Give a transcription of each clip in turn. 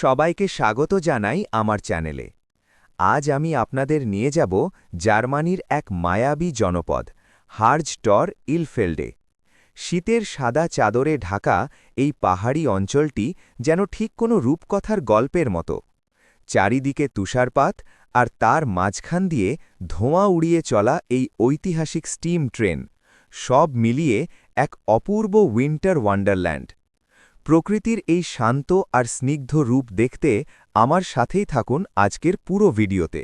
সবাইকে স্বাগত জানাই আমার চ্যানেলে। আজ আমি আপনাদের নিয়ে যাব জার্মানির এক মায়াবী জনপদ হার্জটর ইলফেল্ডে। শীতের সাদা চাদরে ঢাকা এই পাহাড়ি অঞ্চলটি যেন ঠিক কোনো রূপকথার গল্পের মতো। চারিদিকে তুষারপাত আর তার মাঝখান দিয়ে ধোঁয়া উড়িয়ে চলা এই ঐতিহাসিক স্টিম ট্রেন, সব মিলিয়ে এক অপূর্ব উইন্টার ওয়ান্ডারল্যান্ড। প্রকৃতির এই শান্ত আর স্নিগ্ধ রূপ দেখতে আমার সাথেই থাকুন আজকের পুরো ভিডিওতে।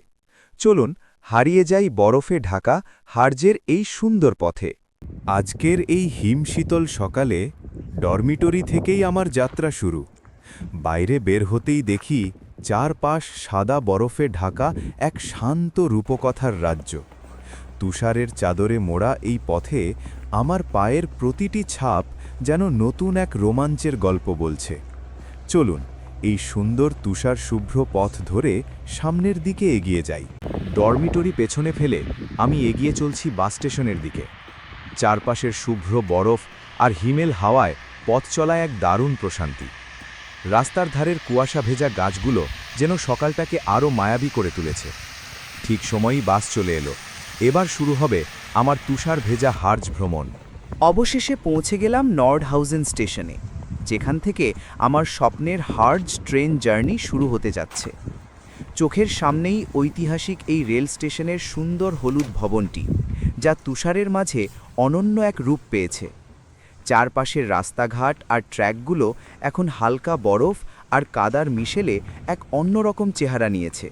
চলুন হারিয়ে যাই বরফে ঢাকা হার্জের এই সুন্দর পথে। আজকের এই হিমশীতল সকালে ডরমিটরি থেকেই আমার যাত্রা শুরু। বাইরে বের হতেই দেখি চারপাশ সাদা বরফে ঢাকা এক শান্ত রূপকথার রাজ্য। তুষারের চাদরে মোড়া এই পথে আমার পায়ের প্রতিটি ছাপ যেন নতুন এক রোমাঞ্চের গল্প বলছে। চলুন এই সুন্দর তুষার শুভ্র পথ ধরে সামনের দিকে এগিয়ে যাই। ডরমিটরি পেছনে ফেলে আমি এগিয়ে চলছি বাস স্টেশনের দিকে। চারপাশের শুভ্র বরফ আর হিমেল হাওয়ায় পথ চলায় এক দারুণ প্রশান্তি। রাস্তার ধারের কুয়াশা ভেজা গাছগুলো যেন সকালটাকে আরও মায়াবী করে তুলেছে। ঠিক সময়ই বাস চলে এলো। এবার শুরু হবে আমার তুষার ভেজা হার্জ ভ্রমণ। অবশেষে পৌঁছে গেলাম নর্ডহাউজেন স্টেশনে, যেখান থেকে আমার স্বপ্নের হার্জ ট্রেন জার্নি শুরু হতে যাচ্ছে। চোখের সামনেই ঐতিহাসিক এই রেল স্টেশনের সুন্দর হলুদ ভবনটি, যা তুষারের মাঝে অনন্য এক রূপ পেয়েছে। চারপাশের রাস্তাঘাট আর ট্র্যাকগুলো এখন হালকা বরফ আর কাদার মিশেলে এক অন্যরকম চেহারা নিয়েছে।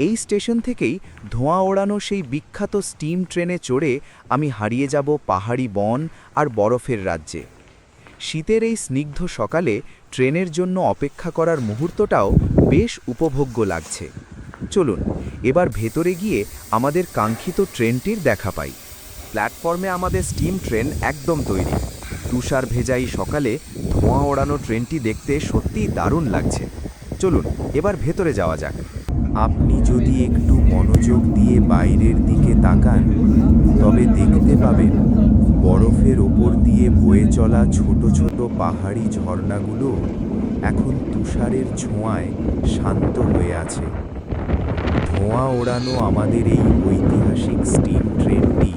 এই স্টেশন থেকেই ধোঁয়া ওড়ানো সেই বিখ্যাত স্টিম ট্রেনে চড়ে আমি হারিয়ে যাব পাহাড়ি বন আর বরফের রাজ্যে। শীতের এই স্নিগ্ধ সকালে ট্রেনের জন্য অপেক্ষা করার মুহূর্তটাও বেশ উপভোগ্য লাগছে। চলুন এবার ভেতরে গিয়ে আমাদের কাঙ্ক্ষিত ট্রেনটির দেখা পাই। প্ল্যাটফর্মে আমাদের স্টিম ট্রেন একদম তৈরি। তুষার ভেজাই সকালে ধোঁয়া ওড়ানো ট্রেনটি দেখতে সত্যিই দারুণ লাগছে। চলুন এবার ভেতরে যাওয়া যাক। আপনি যদি একটু মনোযোগ দিয়ে বাইরের দিকে তাকান, তবে দেখতে পাবেন বরফের ওপর দিয়ে বয়ে চলা ছোট ছোট পাহাড়ি ঝর্ণাগুলো এখন তুষারের ছোঁয়ায় শান্ত হয়ে আছে। ধোঁয়া ওড়ানো আমাদের এই ঐতিহাসিক স্টিম ট্রেনটি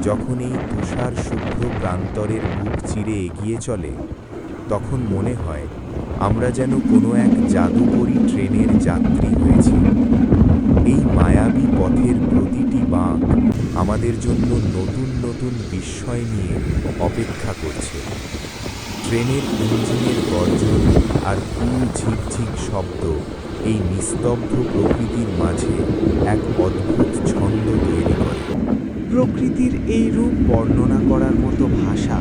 যখন এই তুষার শুভ্র প্রান্তরের বুক চিরে এগিয়ে চলে, তখন মনে হয় আমরা যেন কোনো এক জাদুকরী ট্রেনের যাত্রী হয়েছি। এই মায়াবী পথের প্রতিটি বাঁক আমাদের জন্য নতুন নতুন বিস্ময় নিয়ে অপেক্ষা করছে। ট্রেনের ইঞ্জিনের গর্জন আর কুল ঝিকঝিক শব্দ এই নিস্তব্ধ প্রকৃতির মাঝে এক অদ্ভুত ছন্দ তৈরি করে। প্রকৃতির এই রূপ বর্ণনা করার মতো ভাষা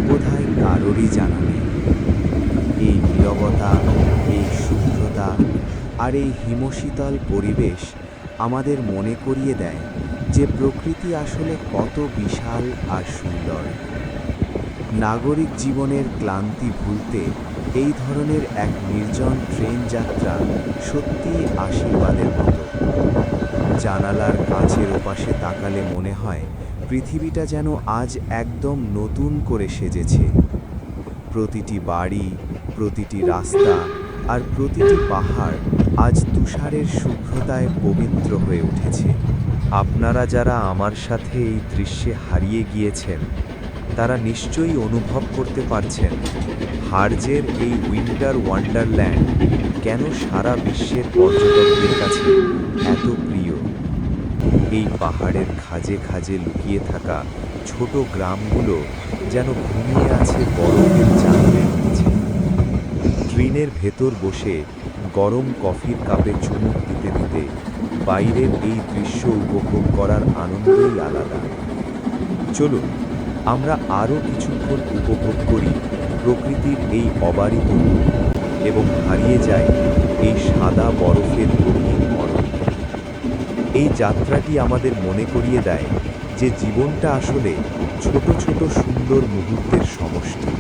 বোধহয় কারোরই জানা নেই। এই নীরবতা, এই শুভ্রতা আর এই হিমশীতল পরিবেশ আমাদের মনে করিয়ে দেয় যে প্রকৃতি আসলে কত বিশাল আর সুন্দর। নাগরিক জীবনের ক্লান্তি ভুলতে এই ধরনের এক নির্জন ট্রেন যাত্রা সত্যিই আশীর্বাদের মতো। জানালার কাছের ওপাশে তাকালে মনে হয় পৃথিবীটা যেন আজ একদম নতুন করে সেজেছে। প্রতিটি বাড়ি, প্রতিটি রাস্তা আর প্রতিটি পাহাড় আজ তুষারের শুভ্রতায় পবিত্র হয়ে উঠেছে। আপনারা যারা আমার সাথে এই দৃশ্যে হারিয়ে গিয়েছেন, তারা নিশ্চয়ই অনুভব করতে পারছেন হার্জের এই উইন্টার ওয়ান্ডারল্যান্ড কেন সারা বিশ্বের পর্যটকদের কাছে এত প্রিয়। এই পাহাড়ের খাজে খাজে লুকিয়ে থাকা ছোট গ্রামগুলো যেন ঘুমিয়ে আছে বরফের চাদরের নিচে। ট্রেনের ভেতর বসে গরম কফির কাপে চুমুক দিতে দিতে বাইরের এই দৃশ্য উপভোগ করার আনন্দই আলাদা। চলুন আমরা আরও কিছুক্ষণ উপভোগ করি প্রকৃতির এই অবারিত রূপ এবং হারিয়ে যাই এই সাদা বরফের গভীর মরণ। এই যাত্রাটি আমাদের মনে করিয়ে দেয় যে জীবনটা আসলে ছোট ছোট সুন্দর মুহূর্তের সমষ্টি।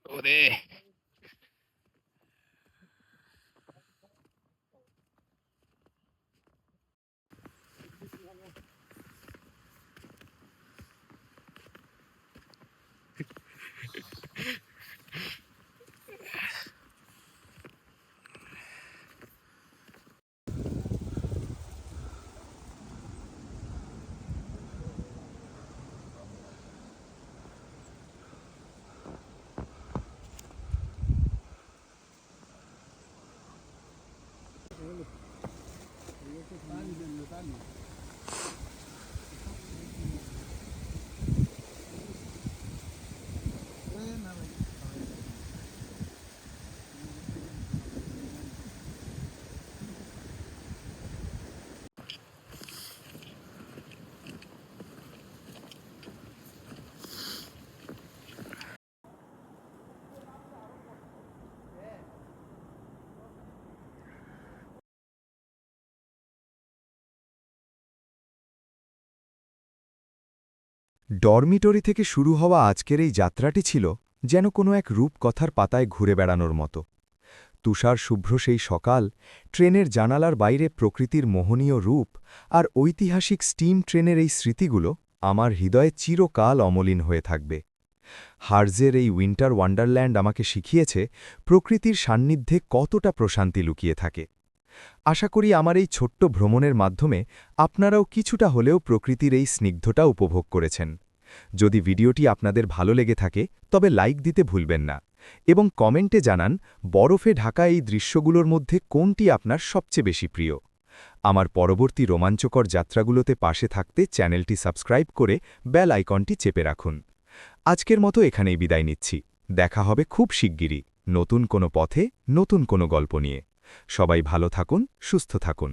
ওরে ডরমিটরি থেকে শুরু হওয়া আজকের এই যাত্রাটি ছিল যেন কোনো এক রূপকথার পাতায় ঘুরে বেড়ানোর মতো। তুষার শুভ্র সেই সকাল, ট্রেনের জানালার বাইরে প্রকৃতির মোহনীয় রূপ আর ঐতিহাসিক স্টিম ট্রেনের এই স্মৃতিগুলো আমার হৃদয়ে চিরকাল অমলিন হয়ে থাকবে। হার্জের এই উইন্টার ওয়ান্ডারল্যান্ড আমাকে শিখিয়েছে প্রকৃতির সান্নিধ্যে কতটা প্রশান্তি লুকিয়ে থাকে। আশা করি আমার এই ছোট্ট ভ্রমণের মাধ্যমে আপনারাও কিছুটা হলেও প্রকৃতির এই স্নিগ্ধতা উপভোগ করেছেন। যদি ভিডিওটি আপনাদের ভালো লেগে থাকে তবে লাইক দিতে ভুলবেন না এবং কমেন্টে জানান বরফে ঢাকা এই দৃশ্যগুলোর মধ্যে কোনটি আপনার সবচেয়ে বেশি প্রিয়। আমার পরবর্তী রোমাঞ্চকর যাত্রাগুলোতে পাশে থাকতে চ্যানেলটি সাবস্ক্রাইব করে বেল আইকনটি চেপে রাখুন। আজকের মতো এখানেই বিদায় নিচ্ছি। দেখা হবে খুব শিগগিরই নতুন কোনো পথে, নতুন কোনো গল্প নিয়ে। সবাই ভালো থাকুন, সুস্থ থাকুন।